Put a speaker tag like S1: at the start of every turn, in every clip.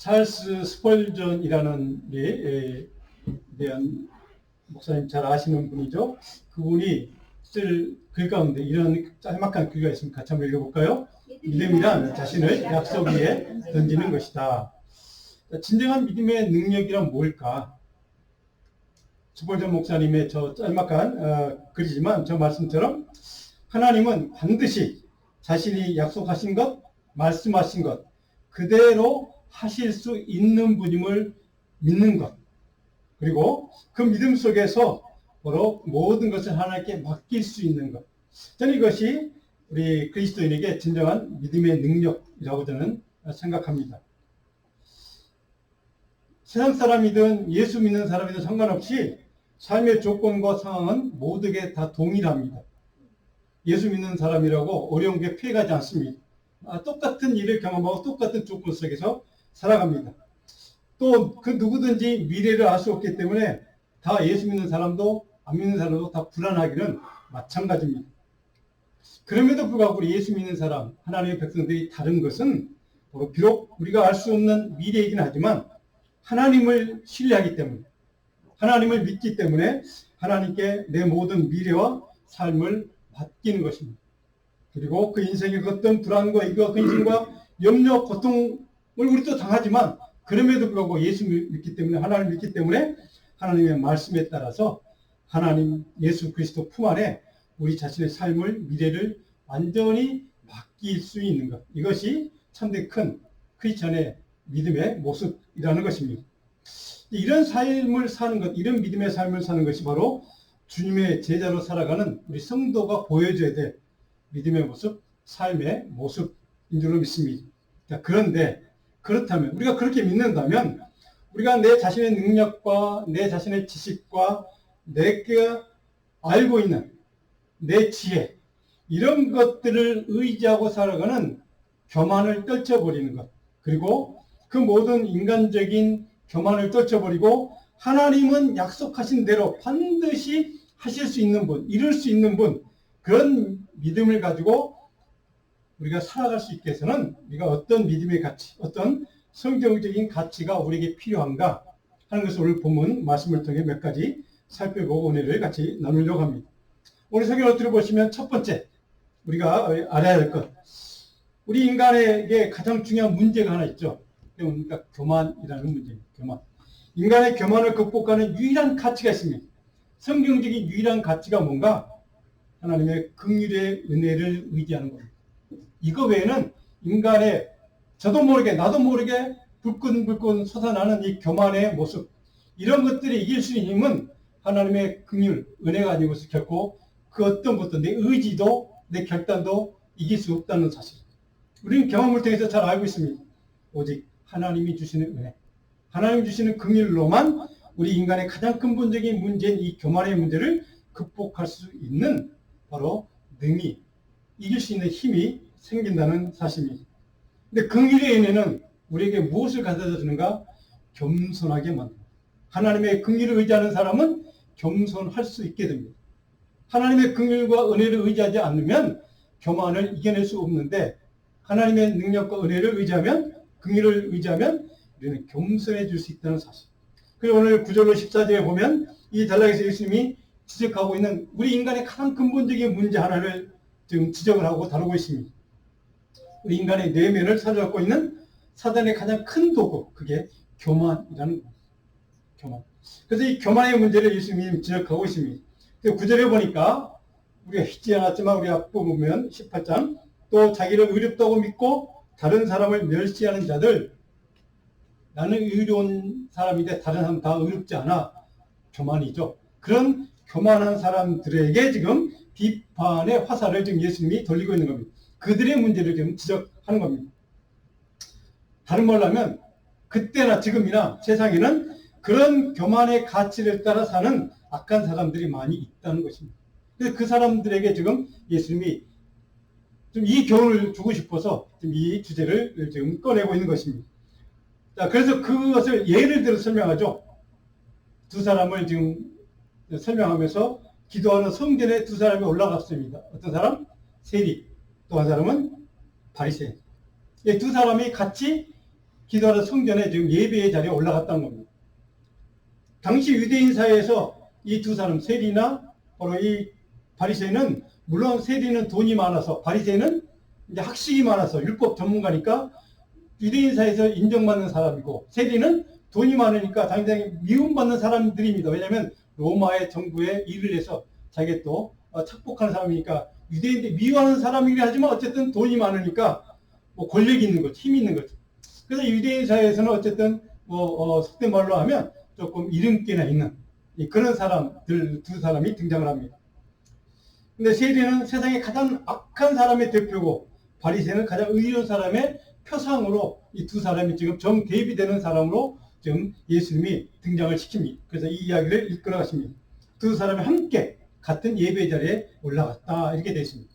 S1: 찰스 스펄전이라는 대한 목사님 잘 아시는 분이죠. 그분이 쓸 글 가운데 이런 짤막한 글가 있으면 같이 한번 읽어볼까요? 믿음이란 자신을 약속 위에 던지는 것이다. 진정한 믿음의 능력이란 뭘까? 스펄전 목사님의 저 짤막한 글이지만 저 말씀처럼 하나님은 반드시 자신이 약속하신 것, 말씀하신 것 그대로 하실 수 있는 분임을 믿는 것, 그리고 그 믿음 속에서 바로 모든 것을 하나님께 맡길 수 있는 것. 저는 이것이 우리 그리스도인에게 진정한 믿음의 능력이라고 저는 생각합니다. 세상 사람이든 예수 믿는 사람이든 상관없이 삶의 조건과 상황은 모두에게 다 동일합니다. 예수 믿는 사람이라고 어려운 게 피해가지 않습니다. 똑같은 일을 경험하고 똑같은 조건 속에서 살아갑니다. 또 그 누구든지 미래를 알 수 없기 때문에 다 예수 믿는 사람도 안 믿는 사람도 다 불안하기는 마찬가지입니다. 그럼에도 불구하고 우리 예수 믿는 사람, 하나님의 백성들이 다른 것은 비록 우리가 알 수 없는 미래이긴 하지만 하나님을 신뢰하기 때문에, 하나님을 믿기 때문에 하나님께 내 모든 미래와 삶을 맡기는 것입니다. 그리고 그 인생의 어떤 불안과 이거 근심과 염려, 고통을 우리도 당하지만 그럼에도 불구하고 예수 믿기 때문에, 하나님 믿기 때문에 하나님의 말씀에 따라서 하나님 예수 그리스도 품 안에 우리 자신의 삶을, 미래를 완전히 맡길 수 있는 것. 이것이 참된 큰 크리스천의 믿음의 모습이라는 것입니다. 이런 삶을 사는 것, 이런 믿음의 삶을 사는 것이 바로 주님의 제자로 살아가는 우리 성도가 보여줘야 될 믿음의 모습, 삶의 모습인 줄로 믿습니다. 그런데 그렇다면, 우리가 그렇게 믿는다면 우리가 내 자신의 능력과 내 자신의 지식과 내가 알고 있는 내 지혜, 이런 것들을 의지하고 살아가는 교만을 떨쳐버리는 것, 그리고 그 모든 인간적인 교만을 떨쳐버리고 하나님은 약속하신 대로 반드시 하실 수 있는 분, 이룰 수 있는 분, 그런 믿음을 가지고 우리가 살아갈 수 있게 해서는 우리가 어떤 믿음의 가치, 어떤 성경적인 가치가 우리에게 필요한가 하는 것을 오늘 본문 말씀을 통해 몇 가지 살펴보고 은혜를 같이 나누려고 합니다. 오늘 성경을 들어보시면 첫 번째 우리가 알아야 할 것, 우리 인간에게 가장 중요한 문제가 하나 있죠. 그러니까 교만이라는 문제입니다. 교만. 인간의 교만을 극복하는 유일한 가치가 있습니다. 성경적인 유일한 가치가 뭔가? 하나님의 긍휼의 은혜를 의지하는 겁니다. 이거 외에는 인간의 저도 모르게 나도 모르게 불끈불끈 솟아나는 이 교만의 모습, 이런 것들이 이길 수 있는 힘은 하나님의 긍휼, 은혜가 아니고서 결코 그 어떤 것도 내 의지도 내 결단도 이길 수 없다는 사실. 우리는 경험을 통해서 잘 알고 있습니다. 오직 하나님이 주시는 은혜, 하나님이 주시는 긍휼로만 우리 인간의 가장 근본적인 문제인 이 교만의 문제를 극복할 수 있는 바로 능이, 이길 수 있는 힘이 생긴다는 사실입니다. 근데 긍휼의 은혜는 우리에게 무엇을 가져다 주는가? 겸손하게 만듭니다. 하나님의 긍휼을 의지하는 사람은 겸손할 수 있게 됩니다. 하나님의 긍휼과 은혜를 의지하지 않으면 교만을 이겨낼 수 없는데, 하나님의 능력과 은혜를 의지하면, 긍휼을 의지하면 우리는 겸손해질 수 있다는 사실. 그리고 오늘 9절로 14절에 보면 이 달락에서 예수님이 지적하고 있는 우리 인간의 가장 근본적인 문제 하나를 지금 지적을 하고 다루고 있습니다. 우리 인간의 내면을 사로잡고 있는 사단의 가장 큰 도구, 그게 교만이라는 겁니다. 교만. 그래서 이 교만의 문제를 예수님이 지적하고 있습니다. 9절에 보니까 우리가 잊지 않았지만 우리 앞부 보면 18장, 또 자기를 의롭다고 믿고 다른 사람을 멸시하는 자들, 나는 의로운 사람인데 다른 사람 다 의롭지 않아. 교만이죠. 그런 교만한 사람들에게 지금 비판의 화살을 지금 예수님이 돌리고 있는 겁니다. 그들의 문제를 지금 지적하는 겁니다. 다른 말로 하면 그때나 지금이나 세상에는 그런 교만의 가치를 따라 사는 악한 사람들이 많이 있다는 것입니다. 그래서 그 사람들에게 지금 예수님이 좀 이 교훈을 주고 싶어서 지금 이 주제를 지금 꺼내고 있는 것입니다. 자, 그래서 그것을 예를 들어 설명하죠. 두 사람을 지금 설명하면서 기도하는 성전에 두 사람이 올라갔습니다. 어떤 사람? 세리. 또 한 사람은 바리새인. 이 두 사람이 같이 기도하러 성전에 지금 예배의 자리에 올라갔다는 겁니다. 당시 유대인 사회에서 이 두 사람, 세리나 바로 이 바리새인은, 물론 세리는 돈이 많아서, 바리새인은 이제 학식이 많아서 율법 전문가니까 유대인 사회에서 인정받는 사람이고, 세리는 돈이 많으니까 당장히 미움받는 사람들입니다. 왜냐하면 로마의 정부에 일을 해서 자기 또 착복하는 사람이니까 유대인들이 미워하는 사람이긴 하지만 어쨌든 돈이 많으니까 뭐 권력이 있는 거죠. 힘이 있는 거죠. 그래서 유대인 사회에서는 어쨌든 속된 말로 하면 조금 이름께나 있는 그런 사람들 두 사람이 등장을 합니다. 근데 세리는 세상에 가장 악한 사람의 대표고 바리새인은 가장 의로운 사람의 표상으로 이 두 사람이 지금 정 대비되는 사람으로 지금 예수님이 등장을 시킵니다. 그래서 이 이야기를 이끌어 가십니다. 두 사람이 함께 같은 예배 자리에 올라갔다 이렇게 되어 있습니다.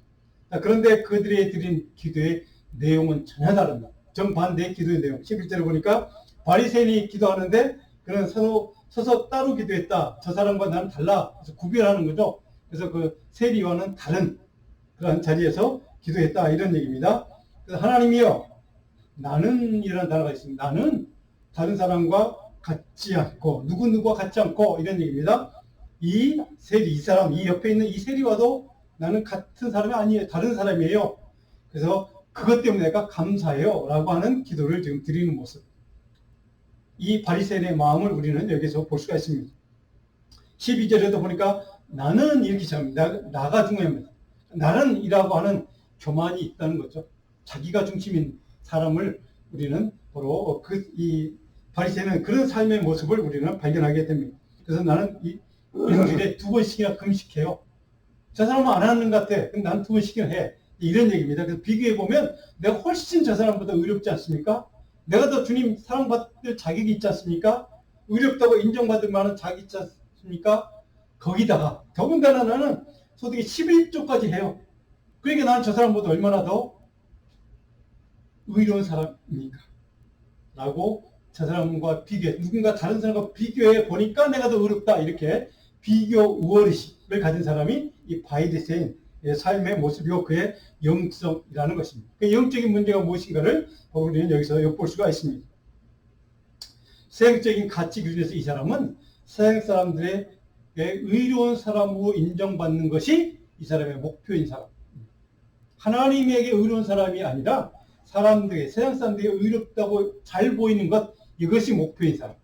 S1: 그런데 그들이 드린 기도의 내용은 전혀 다릅니다. 정반대의 기도의 내용. 11절을 보니까 바리새인이 기도하는데 그는 서서 따로 기도했다. 저 사람과 나는 달라. 그래서 구별하는 거죠. 그래서 그 세리와는 다른 그런 자리에서 기도했다 이런 얘기입니다. 그래서 하나님이여, 나는 이라는 단어가 있습니다. 나는 다른 사람과 같지 않고 누구누구와 같지 않고 이런 얘기입니다. 이 세리, 이 사람, 이 옆에 있는 이 세리와도 나는 같은 사람이 아니에요. 다른 사람이에요. 그래서 그것 때문에 내가 감사해요 라고 하는 기도를 지금 드리는 모습. 이 바리새인의 마음을 우리는 여기서 볼 수가 있습니다. 12절에도 보니까 나는 이렇게 시작합니다. 나가 중요합니다. 나는 이라고 하는 교만이 있다는 거죠. 자기가 중심인 사람을 우리는 바로 이 바리새인은 그런 삶의 모습을 우리는 발견하게 됩니다. 그래서 나는 일주일에 2번씩이나 금식해요. 저 사람은 안 하는 것 같아. 근데 나는 2번씩이나 해. 이런 얘기입니다. 그래서 비교해보면 내가 훨씬 저 사람보다 의롭지 않습니까? 내가 더 주님 사랑받을 자격이 있지 않습니까? 의롭다고 인정받을 만한 자격이 있지 않습니까? 거기다가 더군다나 나는 소득이 11조까지 해요. 그러니까 나는 저 사람보다 얼마나 더 의로운 사람입니까? 라고 저 사람과 비교해, 누군가 다른 사람과 비교해 보니까 내가 더 의롭다. 이렇게 비교 우월의식을 가진 사람이 이 바리새인의 삶의 모습이고 그의 영성이라는 것입니다. 그 영적인 문제가 무엇인가를 우리는 여기서 엿볼 수가 있습니다. 세상적인 가치 기준에서 이 사람은 세상 사람들의 의로운 사람으로 인정받는 것이 이 사람의 목표인 사람. 하나님에게 의로운 사람이 아니라 사람들에게, 세상 사람들에게 의롭다고 잘 보이는 것, 이것이 목표인 사람.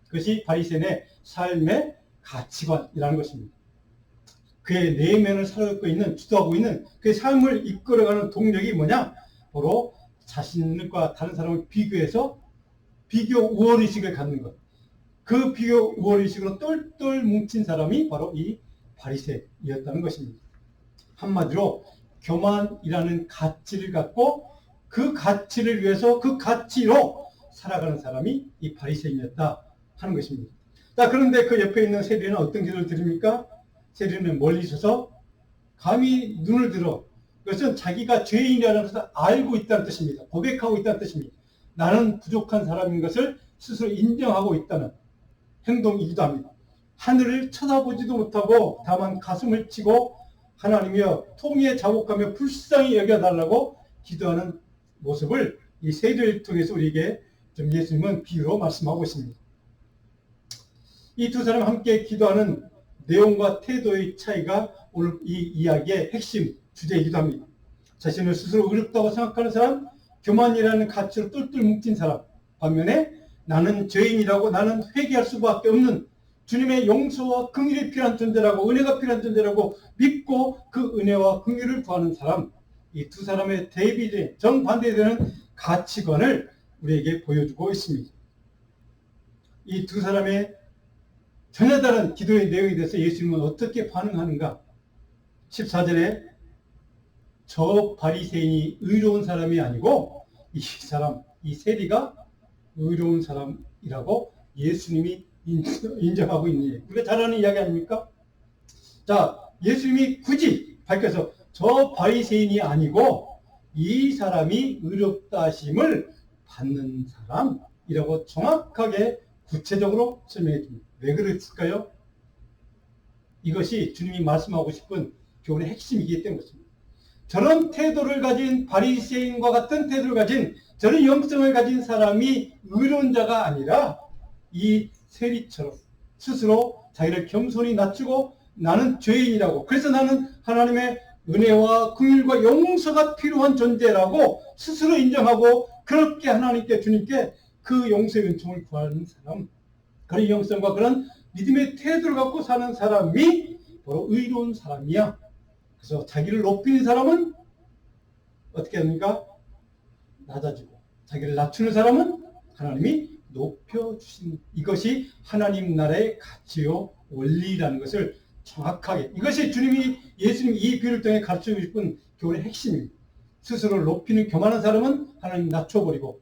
S1: 그것이 바리새인의 삶의 가치관이라는 것입니다. 그의 내면을 살아가고 있는, 주도하고 있는 그의 삶을 이끌어가는 동력이 뭐냐? 바로 자신과 다른 사람을 비교해서 비교 우월의식을 갖는 것. 그 비교 우월의식으로 똘똘 뭉친 사람이 바로 이 바리새인이었다는 것입니다. 한마디로 교만이라는 가치를 갖고 그 가치를 위해서 그 가치로 살아가는 사람이 이 바리새인이었다 하는 것입니다. 자, 그런데 그 옆에 있는 세리는 어떤 기도를 드립니까? 세리는 멀리 있어서 감히 눈을 들어. 그것은 자기가 죄인이라는 것을 알고 있다는 뜻입니다. 고백하고 있다는 뜻입니다. 나는 부족한 사람인 것을 스스로 인정하고 있다는 행동이기도 합니다. 하늘을 쳐다보지도 못하고 다만 가슴을 치고 하나님이여 통에 자복하며 불쌍히 여겨달라고 기도하는 모습을 이 세례를 통해서 우리에게 좀 예수님은 비유로 말씀하고 있습니다. 이 두 사람 함께 기도하는 내용과 태도의 차이가 오늘 이 이야기의 핵심 주제이기도 합니다. 자신을 스스로 의롭다고 생각하는 사람, 교만이라는 가치로 똘똘 뭉친 사람, 반면에 나는 죄인이라고, 나는 회개할 수밖에 없는 주님의 용서와 긍휼이 필요한 존재라고, 은혜가 필요한 존재라고 믿고 그 은혜와 긍휼을 구하는 사람, 이 두 사람의 대비된 정반대되는 가치관을 우리에게 보여주고 있습니다. 이 두 사람의 전혀 다른 기도의 내용에 대해서 예수님은 어떻게 반응하는가? 14절에 저 바리새인이 의로운 사람이 아니고 이 사람, 이 세리가 의로운 사람이라고 예수님이 인정하고 있는, 우리가 잘 아는 이야기 아닙니까? 자, 예수님이 굳이 밝혀서 저 바리새인이 아니고 이 사람이 의롭다 하심을 받는 사람이라고 정확하게 구체적으로 설명해 줍니다. 왜 그랬을까요? 이것이 주님이 말씀하고 싶은 교훈의 핵심이기 때문입니다. 저런 태도를 가진 바리새인과 같은 태도를 가진 저런 영성을 가진 사람이 의로운 자가 아니라 이 세리처럼 스스로 자기를 겸손히 낮추고 나는 죄인이라고, 그래서 나는 하나님의 은혜와 긍휼과 용서가 필요한 존재라고 스스로 인정하고 그렇게 하나님께, 주님께 그 용서의 은총을 구하는 사람, 그런 영성과 그런 믿음의 태도를 갖고 사는 사람이 바로 의로운 사람이야. 그래서 자기를 높이는 사람은 어떻게 합니까? 낮아지고, 자기를 낮추는 사람은 하나님이 높여주신, 이것이 하나님 나라의 가치요 원리라는 것을 정확하게, 이것이 주님이, 예수님이 이 비유를 통해 가르치고 싶은 교훈의 핵심입니다. 스스로를 높이는 교만한 사람은 하나님 낮춰버리고,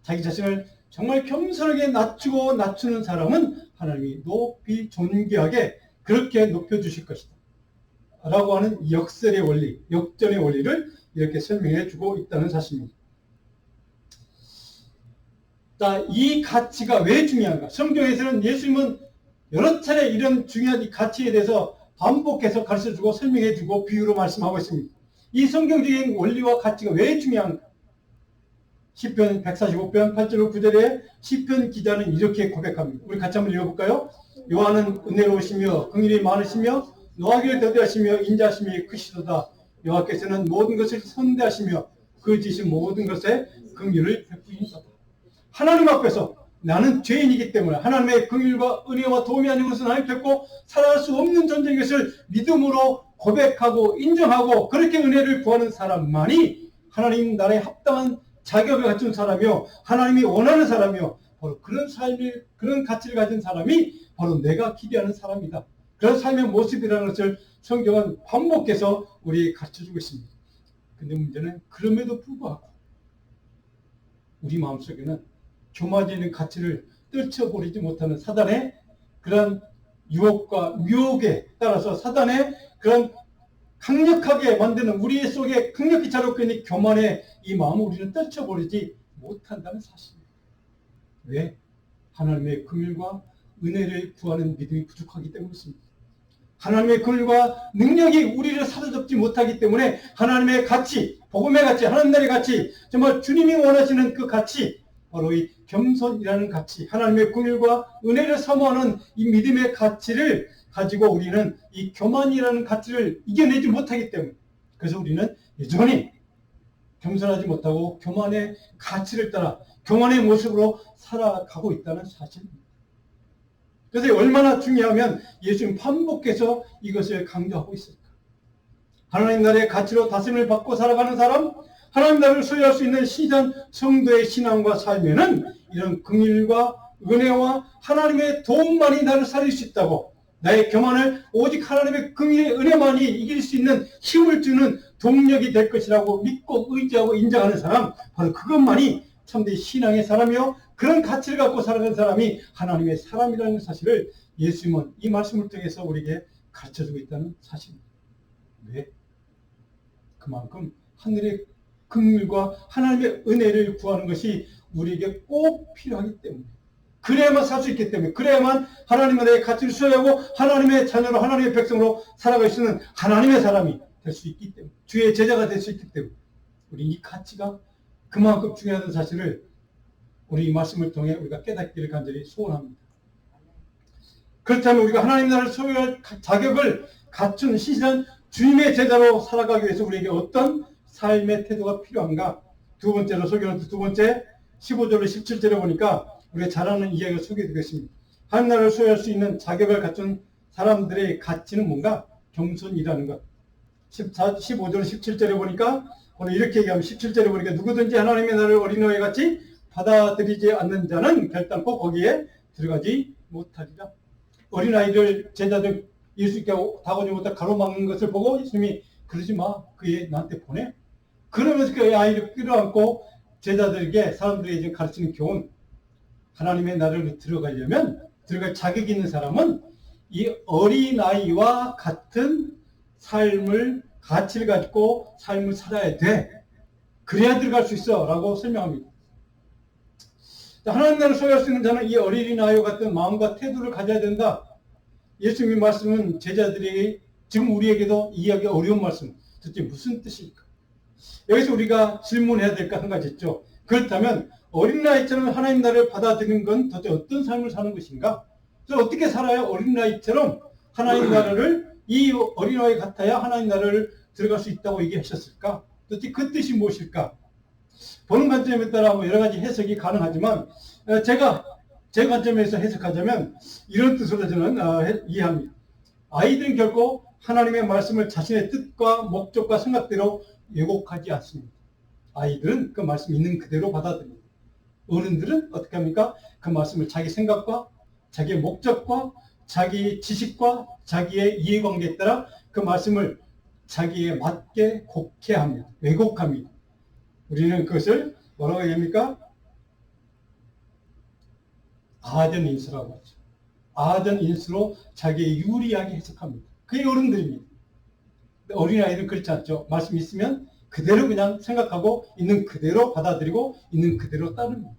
S1: 자기 자신을 정말 겸손하게 낮추고 낮추는 사람은 하나님이 높이 존귀하게 그렇게 높여주실 것이다 라고 하는 역설의 원리, 역전의 원리를 이렇게 설명해 주고 있다는 사실입니다. 자, 이 가치가 왜 중요한가? 성경에서는 예수님은 여러 차례 이런 중요한 이 가치에 대해서 반복해서 가르쳐주고 설명해주고 비유로 말씀하고 있습니다. 이 성경적인 원리와 가치가 왜 중요한가? 시편 145편 8절 9절에 시편 기자는 이렇게 고백합니다. 우리 같이 한번 읽어볼까요? 여호와는 은혜로우시며 긍휼이 많으시며 노하기를 더디하시며 인자하심이 크시도다. 여호와께서는 모든 것을 선대하시며 그 지신 모든 것에 긍휼을 베푸시도다. 하나님 앞에서 나는 죄인이기 때문에 하나님의 긍휼과 은혜와 도움이 아닌 것은 하나님 뵙고 살아갈 수 없는 존재인 것을 믿음으로 고백하고 인정하고 그렇게 은혜를 구하는 사람만이 하나님 나라에 합당한 자격을 갖춘 사람이요, 하나님이 원하는 사람이요, 바로 그런 삶을, 그런 가치를 가진 사람이 바로 내가 기대하는 사람이다. 그런 삶의 모습이라는 것을 성경은 반복해서 우리에게 가르쳐주고 있습니다. 근데 문제는 그럼에도 불구하고 우리 마음속에는 교만이 있는 가치를 떨쳐버리지 못하는 사단의 그런 유혹과 유혹에 따라서 사단의 그런 강력하게 만드는 우리 속에 강력히 자롭게 있는 교만의 이 마음을 우리는 떨쳐버리지 못한다는 사실입니다. 왜? 하나님의 긍휼과 은혜를 구하는 믿음이 부족하기 때문이었습니다. 하나님의 긍휼과 능력이 우리를 사로잡지 못하기 때문에 하나님의 가치, 복음의 가치, 하나님 나라의 가치, 정말 주님이 원하시는 그 가치, 바로 이 겸손이라는 가치, 하나님의 긍휼과 은혜를 사모하는 이 믿음의 가치를 가지고 우리는 이 교만이라는 가치를 이겨내지 못하기 때문에, 그래서 우리는 여전히 겸손하지 못하고 교만의 가치를 따라 교만의 모습으로 살아가고 있다는 사실입니다. 그래서 얼마나 중요하면 예수님 반복해서 이것을 강조하고 있을까? 하나님 나라의 가치로 다스림을 받고 살아가는 사람, 하나님 나라를 소유할 수 있는 신실한 성도의 신앙과 삶에는 이런 긍휼과 은혜와 하나님의 도움만이 나를 살릴 수 있다고, 나의 교만을 오직 하나님의 긍휼의 은혜만이 이길 수 있는 힘을 주는 동력이 될 것이라고 믿고 의지하고 인정하는 사람, 바로 그것만이 참된 신앙의 사람이요, 그런 가치를 갖고 살아가는 사람이 하나님의 사람이라는 사실을 예수님은 이 말씀을 통해서 우리에게 가르쳐주고 있다는 사실입니다. 왜? 그만큼 하늘의 긍휼과 하나님의 은혜를 구하는 것이 우리에게 꼭 필요하기 때문에, 그래야만 살 수 있기 때문에, 그래야만 하나님의 나라의 가치를 수여하고 하나님의 자녀로, 하나님의 백성으로 살아갈 수 있는 하나님의 사람이 될 수 있기 때문에, 주의 제자가 될 수 있기 때문에 우리 이 가치가 그만큼 중요하다는 사실을 우리 이 말씀을 통해 우리가 깨닫기를 간절히 소원합니다. 그렇다면 우리가 하나님 나라를 소유할 자격을 갖춘 신실한 주님의 제자로 살아가기 위해서 우리에게 어떤 삶의 태도가 필요한가? 두 번째로 소개하는 두 번째 15절로 17절에 보니까 우리가 잘 아는 이야기를 소개해드리겠습니다. 하나님 나라를 소유할 수 있는 자격을 갖춘 사람들의 가치는 뭔가? 겸손이라는 것. 15절 17절에 보니까 오늘 이렇게 얘기하면, 17절에 보니까 누구든지 하나님의 나라를 어린아이 같이 받아들이지 않는 자는 결단코 거기에 들어가지 못하리라. 어린아이들, 제자들 예수님께 다가오지 못해 가로막는 것을 보고 예수님이 그러지 마, 그 애 나한테 보내. 그러면서 그 아이를 끌어안고 제자들에게, 사람들에게 가르치는 교훈, 하나님의 나라를 들어가려면, 들어갈 자격이 있는 사람은 이 어린아이와 같은 삶을, 가치를 가지고 삶을 살아야 돼. 그래야 들어갈 수 있어 라고 설명합니다. 하나님 나라를 소유할 수 있는 자는 이 어린아이와 같은 마음과 태도를 가져야 된다. 예수님의 말씀은 제자들이, 지금 우리에게도 이해하기 어려운 말씀, 도대체 무슨 뜻일까? 여기서 우리가 질문해야 될 거 한 가지 있죠. 그렇다면 어린아이처럼 하나님 나라를 받아들이는 건 도대체 어떤 삶을 사는 것인가? 그래서 어떻게 살아야 어린아이처럼 하나님 나라를, 이 어린아이 같아야 하나님 나라를 들어갈 수 있다고 얘기하셨을까? 도대체 그 뜻이 무엇일까? 보는 관점에 따라 뭐 여러 가지 해석이 가능하지만 제가 제 관점에서 해석하자면 이런 뜻으로 저는 이해합니다. 아이들은 결코 하나님의 말씀을 자신의 뜻과 목적과 생각대로 왜곡하지 않습니다. 아이들은 그 말씀 있는 그대로 받아들입니다. 어른들은 어떻게 합니까? 그 말씀을 자기 생각과 자기의 목적과 자기 지식과 자기의 이해관계에 따라 그 말씀을 자기에 맞게 곡해합니다. 왜곡합니다. 우리는 그것을 뭐라고 얘기합니까? 아전인수라고 하죠. 아전인수로 자기의 유리하게 해석합니다. 그게 어른들입니다. 어린아이들은 그렇지 않죠. 말씀 있으면 그대로 그냥 생각하고 있는 그대로 받아들이고 있는 그대로 따릅니다.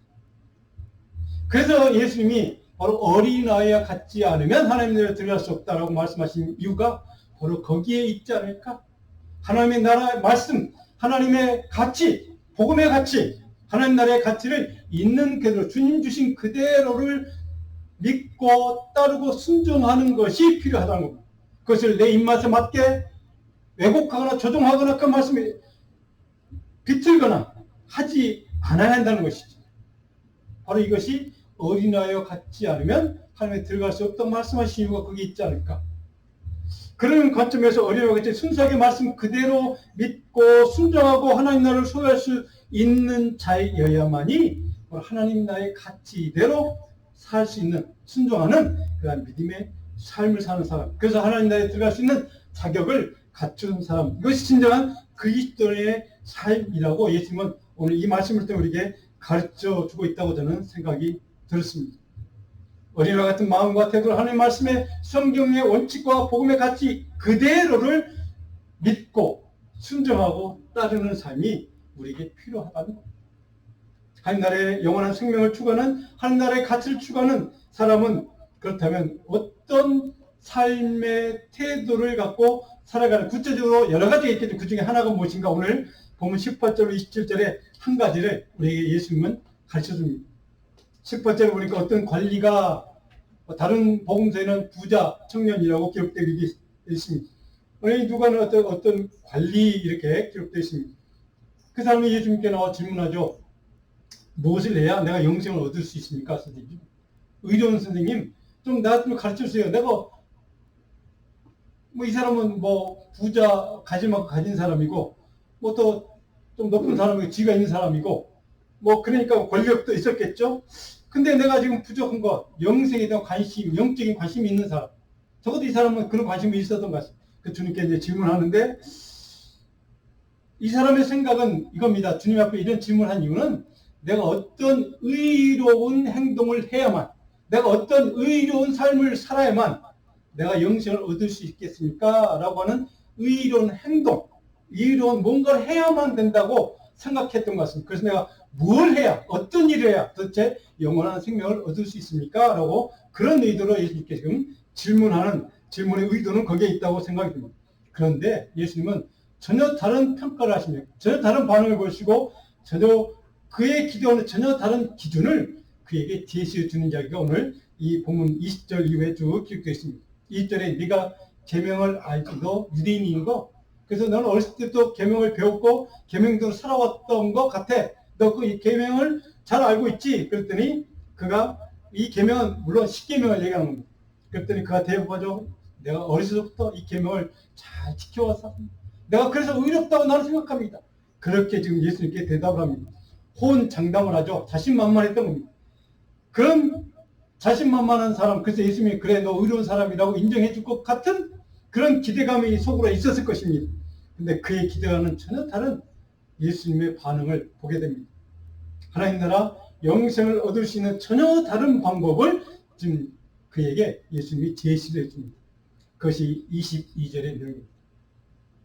S1: 그래서 예수님이 바로 어린아이와 같지 않으면 하나님 나라에 들어갈 수 없다라고 말씀하신 이유가 바로 거기에 있지 않을까? 하나님의 나라의 말씀, 하나님의 가치, 복음의 가치, 하나님 나라의 가치를 있는 그대로 주님 주신 그대로를 믿고 따르고 순종하는 것이 필요하다는 겁니다. 그것을 내 입맛에 맞게 왜곡하거나 조종하거나 그 말씀에 비틀거나 하지 않아야 한다는 것이죠. 바로 이것이 어린아이와 같지 않으면 하나님에 들어갈 수 없다고 말씀하신 이유가 거기 있지 않을까. 그런 관점에서 어린아이와 같이 순수하게 말씀 그대로 믿고 순종하고 하나님 나라를 소유할 수 있는 자여야만이 하나님 나라의 가치대로 살 수 있는, 순종하는 그런 믿음의 삶을 사는 사람, 그래서 하나님 나라에 들어갈 수 있는 자격을 갖춘 사람, 이것이 진정한 그리스도인의 삶이라고 예수님은 오늘 이 말씀을 통해 우리에게 가르쳐주고 있다고 저는 생각이 들었습니다. 어린아이 같은 마음과 태도를 하나님 말씀의 성경의 원칙과 복음의 가치 그대로를 믿고 순종하고 따르는 삶이 우리에게 필요하다는 겁니다. 하나님 나라의 영원한 생명을 추구하는, 하나님 나라의 가치를 추구하는 사람은 그렇다면 어떤 삶의 태도를 갖고 살아가는, 구체적으로 여러 가지가 있겠죠. 그 중에 하나가 무엇인가 오늘 보면 18절, 27절에 한 가지를 우리에게 예수님은 가르쳐줍니다. 18절에 보니까 어떤 관리가, 다른 복음서에는 부자 청년이라고 기록되어 있습니다. 누가는 어떤 관리 이렇게 기록되어 있습니다. 그 사람이 예수님께 나와 질문하죠. 무엇을 해야 내가 영생을 얻을 수 있습니까? 선생님. 의료원 선생님, 좀 나 좀 가르쳐 주세요. 내가 이 사람은 부자 가진 사람이고 또 좀 높은 사람이고 지위가 있는 사람이고 그러니까 권력도 있었겠죠. 근데 내가 지금 부족한 거, 영생에 대한 관심, 영적인 관심이 있는 사람, 적어도 이 사람은 그런 관심이 있었던 것 같습니다. 그 주님께 이제 질문하는데 이 사람의 생각은 이겁니다. 주님 앞에 이런 질문한 이유는 내가 어떤 의로운 행동을 해야만, 내가 어떤 의로운 삶을 살아야만 내가 영생을 얻을 수 있겠습니까? 라고 하는 의로운 행동, 의로운 뭔가를 해야만 된다고 생각했던 것 같습니다. 그래서 내가 뭘 해야, 어떤 일을 해야 도대체 영원한 생명을 얻을 수 있습니까? 라고 그런 의도로 예수님께 지금 질문하는, 질문의 의도는 거기에 있다고 생각이 듭니다. 그런데 예수님은 전혀 다른 평가를 하십니다. 전혀 다른 반응을 보시고 그의 기도하는 전혀 다른 기준을 그에게 제시해 주는 이야기가 오늘 이 본문 20절 이후에 쭉 기록되어 있습니다. 20절에 네가 계명을 알지, 너 유대인인 거, 그래서 너는 어렸을 때부터 계명을 배웠고 계명대로 살아왔던 것 같아. 너 그 계명을 잘 알고 있지? 그랬더니 그가 이 계명은 물론 10계명을 얘기하는 겁니다. 그랬더니 그가 대답하죠. 내가 어렸을 때부터 이 계명을 잘 지켜왔어. 내가 그래서 의롭다고 나는 생각합니다. 그렇게 지금 예수님께 대답을 합니다. 호언장담을 하죠. 자신만만했던 겁니다. 그런 자신만만한 사람, 그래서 예수님이 그래 너 의로운 사람이라고 인정해 줄 것 같은 그런 기대감이 속으로 있었을 것입니다. 근데 그의 기대와는 전혀 다른 예수님의 반응을 보게 됩니다. 하나님 나라 영생을 얻을 수 있는 전혀 다른 방법을 지금 그에게 예수님이 제시를 해줍니다. 그것이 22절의 내용입니다.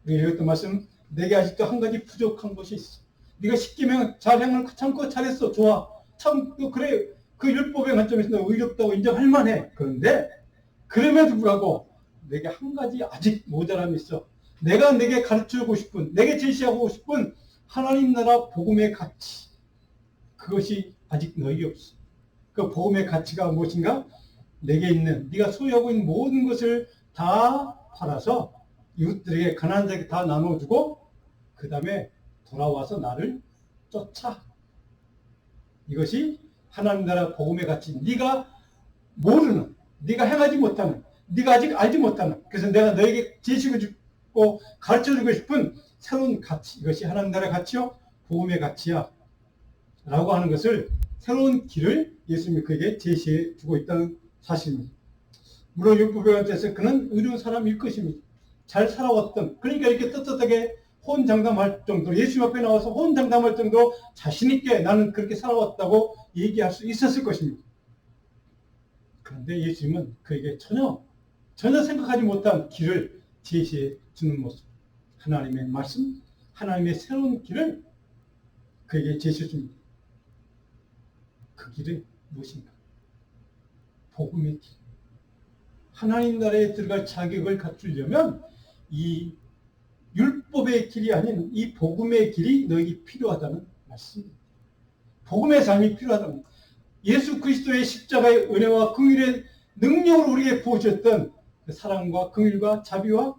S1: 우리가 읽었던 말씀, 내게 아직도 한 가지 부족한 것이 있어. 네가 10계명 잘 행을 참고 잘했어. 좋아. 참 그래. 그 율법의 관점에서 너 의롭다고 인정할 만해. 그런데 그럼에도 불구하고 내게 한 가지 아직 모자람이 있어. 내가 내게 가르쳐주고 싶은, 내게 제시하고 싶은 하나님 나라 복음의 가치, 그것이 아직 너에게 없어. 그 복음의 가치가 무엇인가? 내게 있는, 네가 소유하고 있는 모든 것을 다 팔아서 이웃들에게, 가난한 자에게 다 나눠주고 그 다음에 돌아와서 나를 쫓아. 이것이 하나님 나라 복음의 가치. 네가 모르는, 네가 행하지 못하는, 네가 아직 알지 못하는, 그래서 내가 너에게 제시해주고 가르쳐주고 싶은 새로운 가치, 이것이 하나님 나라의 가치요, 복음의 가치야 라고 하는 것을, 새로운 길을 예수님이 그에게 제시해주고 있다는 사실입니다. 물론 율법에서 그는 의로운 사람일 것입니다. 잘 살아왔던, 그러니까 이렇게 떳떳하게 호언장담할 정도로, 예수님 앞에 나와서 호언장담할 정도로 자신있게 나는 그렇게 살아왔다고 얘기할 수 있었을 것입니다. 그런데 예수님은 그에게 전혀 생각하지 못한 길을 제시해 주는 모습, 하나님의 말씀, 하나님의 새로운 길을 그에게 제시해 줍니다. 그 길은 무엇인가? 복음의 길. 하나님 나라에 들어갈 자격을 갖추려면 이 율법의 길이 아닌 이 복음의 길이 너에게 필요하다는 말씀입니다. 복음의 삶이 필요하다는, 예수 그리스도의 십자가의 은혜와 긍휼의 능력으로 우리에게 부어주셨던 그 사랑과 긍휼과 자비와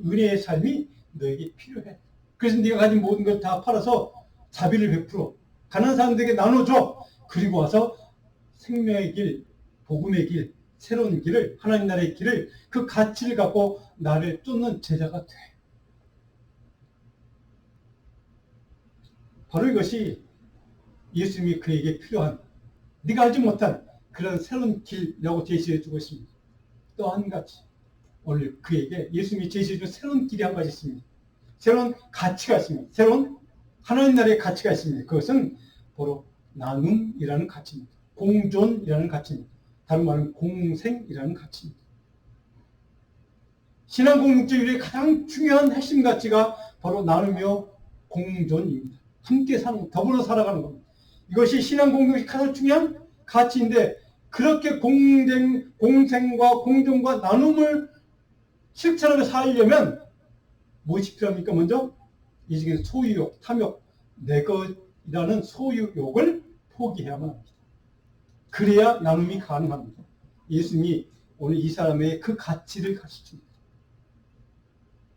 S1: 은혜의 삶이 너에게 필요해. 그래서 네가 가진 모든 걸 다 팔아서 자비를 베풀어 가난한 사람들에게 나눠줘. 그리고 와서 생명의 길, 복음의 길, 새로운 길을, 하나님 나라의 길을, 그 가치를 갖고 나를 쫓는 제자가 돼. 바로 이것이 예수님이 그에게 필요한, 네가 알지 못한 그런 새로운 길이라고 제시해 주고 있습니다. 또 한 가지, 오늘 그에게 예수님이 제시해 준 새로운 길이 한 가지 있습니다. 새로운 가치가 있습니다. 새로운 하나님 나라의 가치가 있습니다. 그것은 바로 나눔이라는 가치입니다. 공존이라는 가치입니다. 다른 말은 공생이라는 가치입니다. 신앙 공동체의 가장 중요한 핵심 가치가 바로 나누며 공존입니다. 함께 사는, 더불어 살아가는 겁니다. 이것이 신앙 공동체의 가장 중요한 가치인데, 그렇게 공생과 공존과 나눔을 실천하며 살려면 무엇이 필요합니까? 먼저 이 중에 소유욕, 탐욕, 내 것이라는 소유욕을 포기해야만 합니다. 그래야 나눔이 가능합니다. 예수님이 오늘 이 사람의 그 가치를 가르쳐줍니다.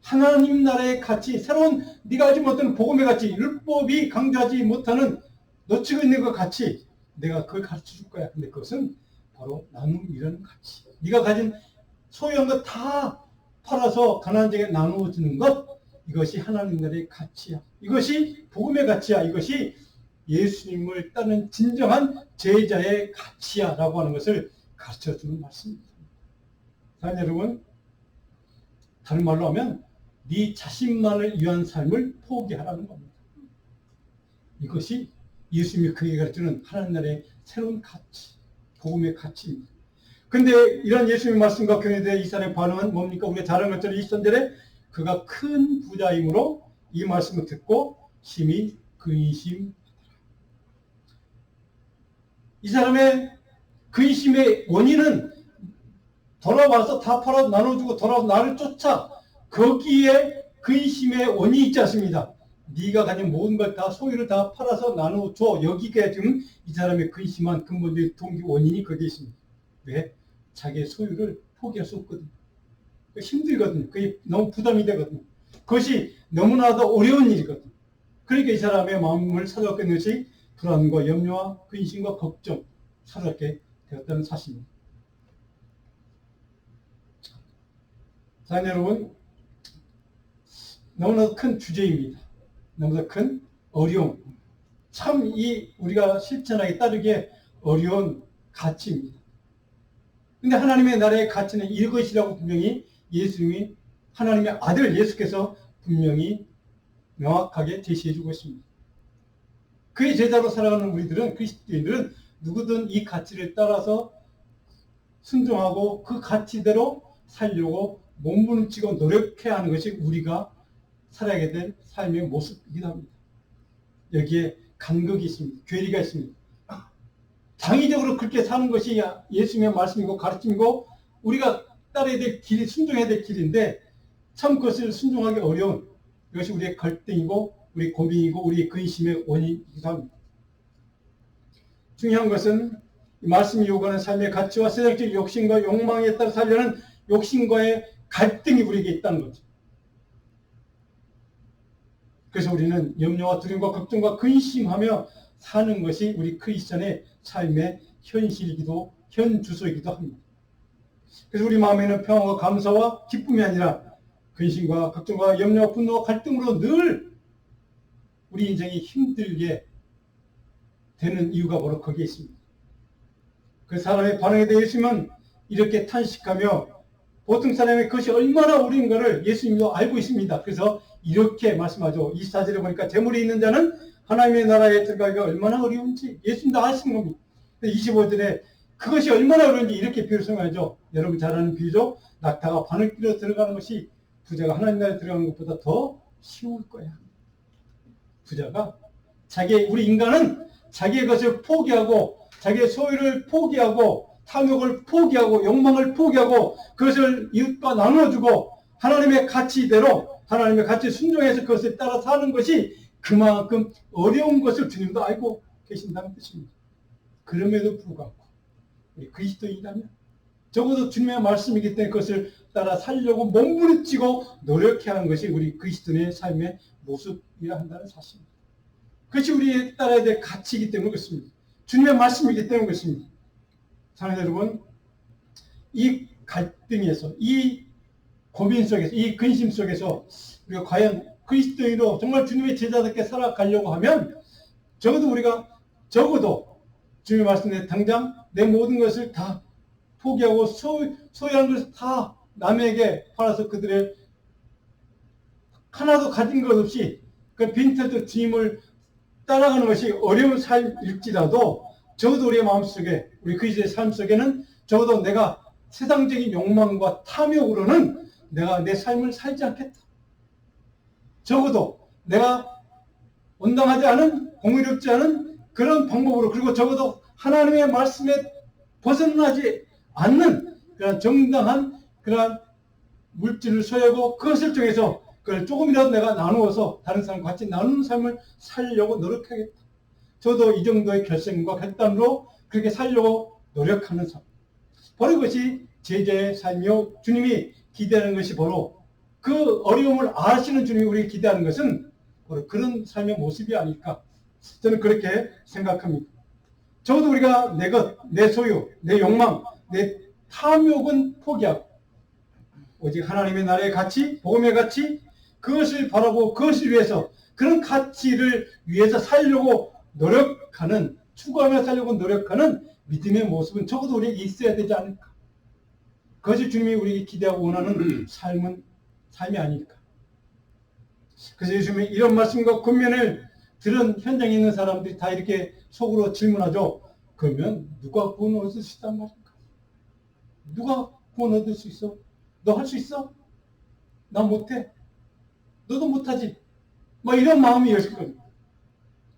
S1: 하나님 나라의 가치, 새로운 네가 알지 못하는 복음의 가치, 율법이 강조하지 못하는 놓치고 있는 그 가치, 내가 그걸 가르쳐줄 거야. 근데 그것은 바로 나눔이라는 가치. 네가 가진 소유한 것 다 팔아서 가난한 자에게 나누어주는 것, 이것이 하나님 나라의 가치야. 이것이 복음의 가치야. 이것이 예수님을 따르는 진정한 제자의 가치야 라고 하는 것을 가르쳐주는 말씀입니다. 사랑하는 여러분, 다른 말로 하면 네 자신만을 위한 삶을 포기하라는 겁니다. 이것이 예수님이 그에게 가르치는 하나님 나라의 새로운 가치, 복음의 가치입니다. 근데 이런 예수님의 말씀과 교회에 이 사람의 반응은 뭡니까? 우리가 잘 아는 것처럼 20절에 그가 큰 부자이므로 이 말씀을 듣고 심히 근심하더라. 이 사람의 근심의 원인은 돌아와서 다 팔아 나눠주고 돌아와서 나를 쫓아, 거기에 근심의 원인이 있지 않습니다. 네가 가진 모든 걸 다, 소유를 다 팔아서 나눠줘. 여기가 지금 이 사람의 근심한 근본적인 동기 원인이 거기에 있습니다. 왜? 자기의 소유를 포기할 수 없거든요. 힘들거든요. 그게 너무 부담이 되거든요. 그것이 너무나도 어려운 일이거든요. 그러니까 이 사람의 마음을 사로잡게 된 것이 불안과 염려와 근심과 걱정, 사로잡게 되었다는 사실입니다. 자, 여러분, 너무나 큰 주제입니다. 너무나 큰 어려움. 참 우리가 실천하기 따르기에 어려운 가치입니다. 근데 하나님의 나라의 가치는 이것이라고 분명히 예수님이, 하나님의 아들 예수께서 분명히 명확하게 제시해주고 있습니다. 그의 제자로 살아가는 우리들은, 그리스도인들은 누구든 이 가치를 따라서 순종하고 그 가치대로 살려고 몸부림치고 노력해야 하는 것이 우리가 살아야 될 삶의 모습이기도 합니다. 여기에 간극이 있습니다. 괴리가 있습니다. 장의적으로 그렇게 사는 것이 예수님의 말씀이고 가르침이고 우리가 따라야 될 길이, 순종해야 될 길인데, 참 그것을 순종하기 어려운, 이것이 우리의 갈등이고 우리 고민이고 우리의 근심의 원인이기도 합니다. 중요한 것은 이 말씀이 요구하는 삶의 가치와 세상적 욕심과 욕망에 따라 살려는 욕심과의 갈등이 우리에게 있다는 거죠. 그래서 우리는 염려와 두려움과 걱정과 근심하며 사는 것이 우리 크리스천의 삶의 현실이기도 현주소이기도 합니다. 그래서 우리 마음에는 평화와 감사와 기쁨이 아니라 근심과 걱정과 염려와 분노와 갈등으로 늘 우리 인생이 힘들게 되는 이유가 바로 거기에 있습니다. 그 사람의 반응에 대해 예수님은 이렇게 탄식하며 보통 사람의 그것이 얼마나 어려운가를 예수님도 알고 있습니다. 그래서 이렇게 말씀하죠. 24절에 보니까 재물이 있는 자는 하나님의 나라에 들어가기가 얼마나 어려운지 예수님도 아시는 겁니다. 25절에 그것이 얼마나 어려운지 이렇게 비유를 설명하죠. 여러분 잘 아는 비유죠. 낙타가 바늘길로 들어가는 것이 부자가 하나님 나라에 들어가는 것보다 더 쉬울 거야. 부자가 우리 인간은 자기의 것을 포기하고 자기의 소유를 포기하고 탐욕을 포기하고 욕망을 포기하고 그것을 이웃과 나눠주고 하나님의 가치대로 하나님의 가치에 순종해서 그것에 따라 사는 것이 그만큼 어려운 것을 주님도 알고 계신다는 뜻입니다. 그럼에도 불구하고 우리 그리스도인이라면 적어도 주님의 말씀이기 때문에 그것을 따라 살려고 몸부림치고 노력해야 하는 것이 우리 그리스도인의 삶의 모습이라 한다는 사실입니다. 그것이 우리의 따라야 될 가치이기 때문에 그렇습니다. 주님의 말씀이기 때문에 그렇습니다. 사랑하는 여러분, 이 갈등에서, 이 고민 속에서, 이 근심 속에서 우리가 과연 그리스도인으로 정말 주님의 제자답게 살아가려고 하면 적어도 주님의 말씀에 당장 내 모든 것을 다 포기하고 소유한 것을 다 남에게 팔아서 그들의 하나도 가진 것 없이 그 빈털도 주님을 따라가는 것이 어려운 삶일지라도 적어도 우리의 마음속에 우리 그리스도의 삶 속에는 적어도 내가 세상적인 욕망과 탐욕으로는 내가 내 삶을 살지 않겠다. 적어도 내가 온당하지 않은 공의롭지 않은 그런 방법으로 그리고 적어도 하나님의 말씀에 벗어나지 않는 그런 정당한 그런 물질을 소유하고 그것을 통해서 그걸 조금이라도 내가 나누어서 다른 사람과 같이 나누는 삶을 살려고 노력하겠다. 저도 이 정도의 결심과 결단으로 그렇게 살려고 노력하는 삶. 바로 이것이 제자의 삶이요. 주님이 기대하는 것이 바로 그 어려움을 아시는 주님이 우리에게 기대하는 것은 바로 그런 삶의 모습이 아닐까. 저는 그렇게 생각합니다. 적어도 우리가 내 것, 내 소유, 내 욕망, 내 탐욕은 포기하고 오직 하나님의 나라의 가치, 복음의 가치, 그것을 바라고 그것을 위해서 그런 가치를 위해서 살려고 노력하는 추구하며 살려고 노력하는 믿음의 모습은 적어도 우리에게 있어야 되지 않을까. 그것이 주님이 우리에게 기대하고 원하는 삶이 아닐까. 그래서 예수님이 이런 말씀과 권면을 들은 현장에 있는 사람들이 다 이렇게 속으로 질문하죠. 그러면 누가 구원 얻을 수 있단 말인가? 누가 구원 얻을 수 있어? 너 할 수 있어? 나 못해. 너도 못하지. 뭐 이런 마음이 열릴 겁니다.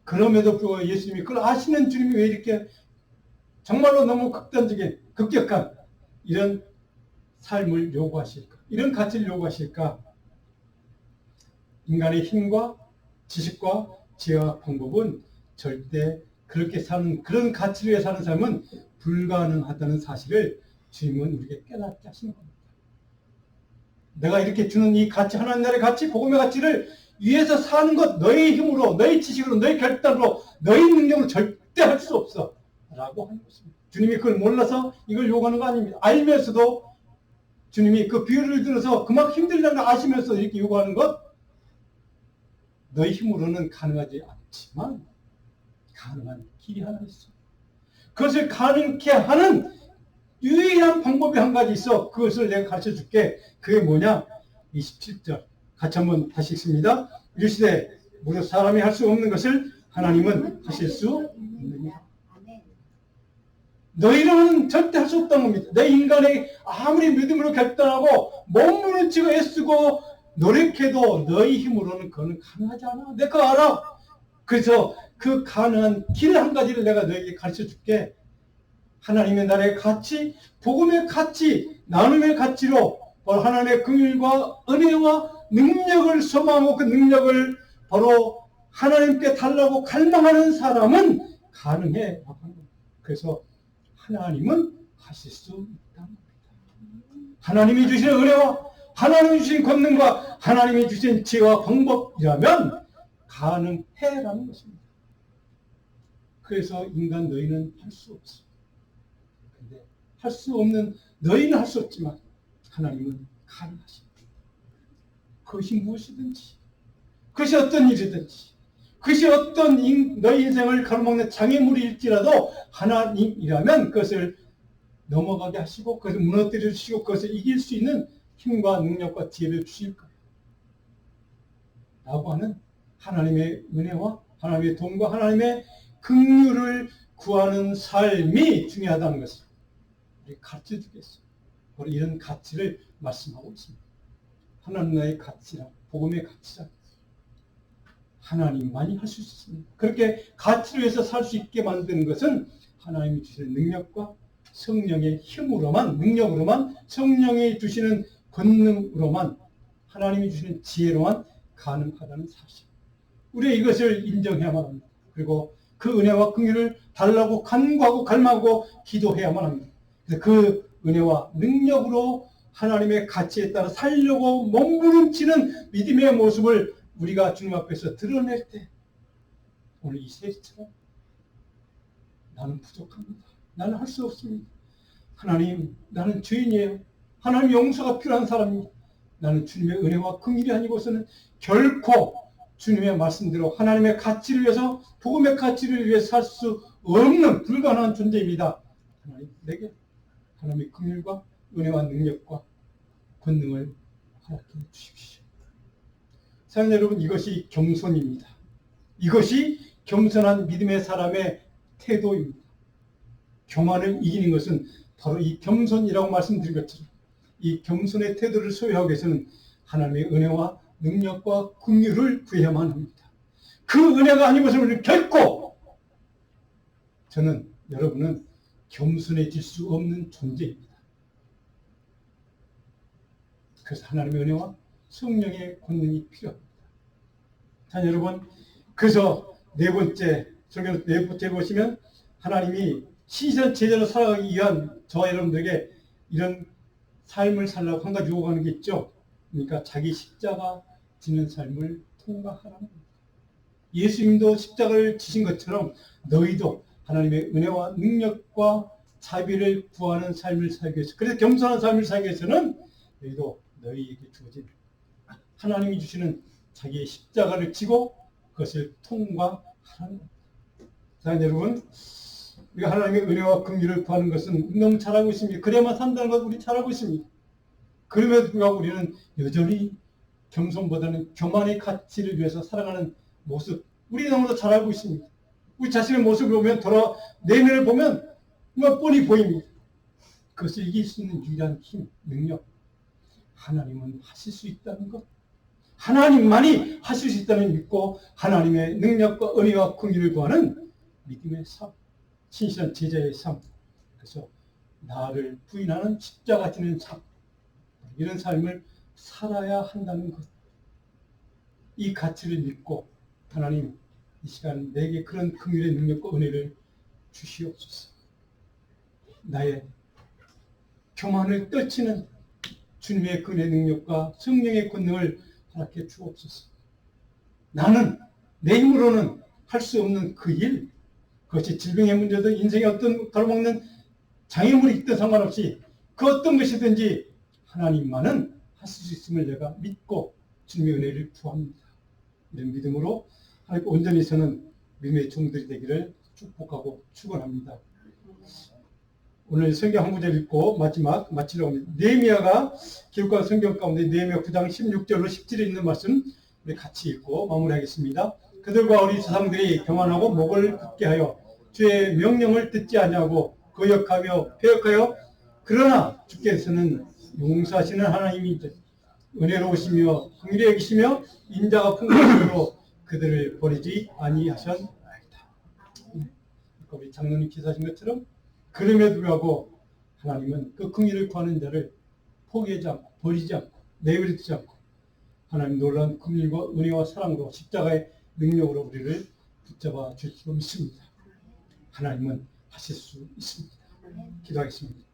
S1: 그럼에도 불구하고 예수님이 그걸 아시는 주님이 왜 이렇게 정말로 너무 극단적인 급격한 이런 삶을 요구하실까? 이런 가치를 요구하실까? 인간의 힘과 지식과 지혜와 방법은 절대 그렇게 사는 그런 가치를 위해 사는 삶은 불가능하다는 사실을 주님은 우리에게 깨닫게 하시는 겁니다. 내가 이렇게 주는 이 가치, 하나님 나라의 가치, 복음의 가치를 위해서 사는 것 너의 힘으로, 너의 지식으로, 너의 결단으로, 너의 능력으로 절대 할 수 없어 라고 하는 것입니다. 주님이 그걸 몰라서 이걸 요구하는 거 아닙니다. 알면서도 주님이 그 비유를 들어서 그만큼 힘들다는 걸 아시면서 이렇게 요구하는 것 너의 힘으로는 가능하지 않지만 가능한 길이 하나 있어. 그것을 가능케 하는 유일한 방법이 한 가지 있어. 그것을 내가 가르쳐 줄게. 그게 뭐냐? 27절. 같이 한번 다시 읽습니다. 이르시되 무릇 사람이 할 수 없는 것을 하나님은 하실 수 있느니라. 너희는 절대 할 수 없다는 겁니다. 내 인간이 아무리 믿음으로 결단하고 몸부림치고 애쓰고 노력해도 너희 힘으로는 그거는 가능하지 않아. 내가 그거 알아. 그래서 그 가능한 길 한 가지를 내가 너에게 가르쳐 줄게. 하나님의 나라의 가치, 복음의 가치, 나눔의 가치로 바로 하나님의 긍휼과 은혜와 능력을 소망하고 그 능력을 바로 하나님께 달라고 갈망하는 사람은 가능해. 그래서 하나님은 하실 수 있답니다. 하나님이 주신 은혜와 하나님이 주신 권능과 하나님이 주신 지혜와 방법이라면 가능해라는 것입니다. 그래서 인간 너희는 할 수 없어. 근데 할 수 없는 너희는 할 수 없지만 하나님은 가능하십니다. 그것이 무엇이든지, 그것이 어떤 일이든지, 그것이 어떤 너희 인생을 가로막는 장애물일지라도 하나님이라면 그것을 넘어가게 하시고 그것을 무너뜨려 주시고 그것을 이길 수 있는 힘과 능력과 지혜를 주실 거예요. 라고 하는 하나님의 은혜와 하나님의 도움과 하나님의 긍휼을 구하는 삶이 중요하다는 것을 우리 가르쳐 주겠어요. 바로 이런 가치를 말씀하고 있습니다. 하나님 나의 가치라, 복음의 가치라. 하나님만이 할 수 있습니다. 그렇게 가치를 위해서 살 수 있게 만드는 것은 하나님이 주시는 능력과 성령의 힘으로만, 능력으로만, 성령이 주시는 권능으로만, 하나님이 주시는 지혜로만 가능하다는 사실. 우리가 이것을 인정해야만 합니다. 그리고 그 은혜와 긍휼을 달라고 간구하고 갈망하고 기도해야만 합니다. 그래서 그 은혜와 능력으로 하나님의 가치에 따라 살려고 몸부림치는 믿음의 모습을 우리가 주님 앞에서 드러낼 때 오늘 이 세리처럼 나는 부족합니다. 나는 할 수 없습니다. 하나님, 나는 죄인이에요. 하나님 용서가 필요한 사람입니다. 나는 주님의 은혜와 긍휼이 아니고서는 결코 주님의 말씀대로 하나님의 가치를 위해서, 복음의 가치를 위해서 살 수 없는 불가능한 존재입니다. 하나님, 내게 하나님의 긍휼과 은혜와 능력과 권능을 허락해 주십시오. 사랑하는 여러분, 이것이 겸손입니다. 이것이 겸손한 믿음의 사람의 태도입니다. 교만을 이기는 것은 바로 이 겸손이라고 말씀드린 것처럼 이 겸손의 태도를 소유하기 위해서는 하나님의 은혜와 능력과 긍휼을 구해야만 합니다. 그 은혜가 아니고서는 결코 여러분은 겸손해질 수 없는 존재입니다. 그래서 하나님의 은혜와 성령의 권능이 필요합니다. 자, 여러분, 그래서 네 번째 보시면 하나님이 신실한 제자로 살아가기 위한 저와 여러분들에게 이런 삶을 살라고 한 가지 요구하는 게 있죠. 그러니까 자기 십자가 지는 삶을 통과하라는 겁니다. 예수님도 십자가를 지신 것처럼 너희도 하나님의 은혜와 능력과 자비를 구하는 삶을 살기 위해서, 그래서 겸손한 삶을 살기 위해서는 너희도 너희에게 주어진 하나님이 주시는 자기의 십자가를 지고 그것을 통과하라는 겁니다. 자, 여러분, 우리가 하나님의 은혜와 긍휼을 구하는 것은 너무 잘하고 있습니다. 그래야만 산다는 것 우리 잘 알고 있습니다. 그럼에도 불구하고 우리는 여전히 겸손보다는 교만의 가치를 위해서 살아가는 모습, 우리 너무나 잘 알고 있습니다. 우리 자신의 모습을 보면, 내면을 보면 뻔히 보입니다. 그것을 이길 수 있는 유일한 힘, 능력, 하나님은 하실 수 있다는 것, 하나님만이 하실 수 있다는 믿고 하나님의 능력과 은혜와 긍휼을 구하는 믿음의 삶, 신실한 제자의 삶, 그래서 나를 부인하는 십자가 지는 삶, 이런 삶을 살아야 한다는 것. 이 가치를 믿고 하나님, 이 시간 내게 그런 긍휼의 능력과 은혜를 주시옵소서. 나의 교만을 떨치는 주님의 은혜 능력과 성령의 권능을 허락해 주옵소서. 나는 내 힘으로는 할 수 없는 그 일, 그것이 질병의 문제든 인생의 어떤 가로막는 장애물이 있든 상관없이 그 어떤 것이든지 하나님만은 하실 수 있음을 내가 믿고 주님의 은혜를 구합니다. 이런 믿음으로 하나님께 온전히 서는 믿음의 종들이 되기를 축복하고 축원합니다. 오늘 성경 한 구절 읽고 마치려고 합니다. 느헤미야가 기록한 성경 가운데 느헤미야 9장 16절로 17절에 있는 말씀 우리 같이 읽고 마무리하겠습니다. 그들과 우리 조상들이 교만하고 목을 굳게 하여 주의 명령을 듣지 아니하고 거역하며 패역하여 그러나 주께서는 용서하시는 하나님이시되 은혜로우시며 긍휼히 여기시며 인자가 풍성하심으로 그들을 버리지 아니하셨나이다. 우리 장로님 기사하신 것처럼 그럼에도 불구하고 하나님은 그 긍휼을 구하는 자를 포기하지 않고 버리지 않고 내버리지 않고 하나님 놀라운 긍휼과 은혜와 사랑으로 십자가의 능력으로 우리를 붙잡아 주시고 믿습니다. 하나님은 하실 수 있습니다. 기도하겠습니다.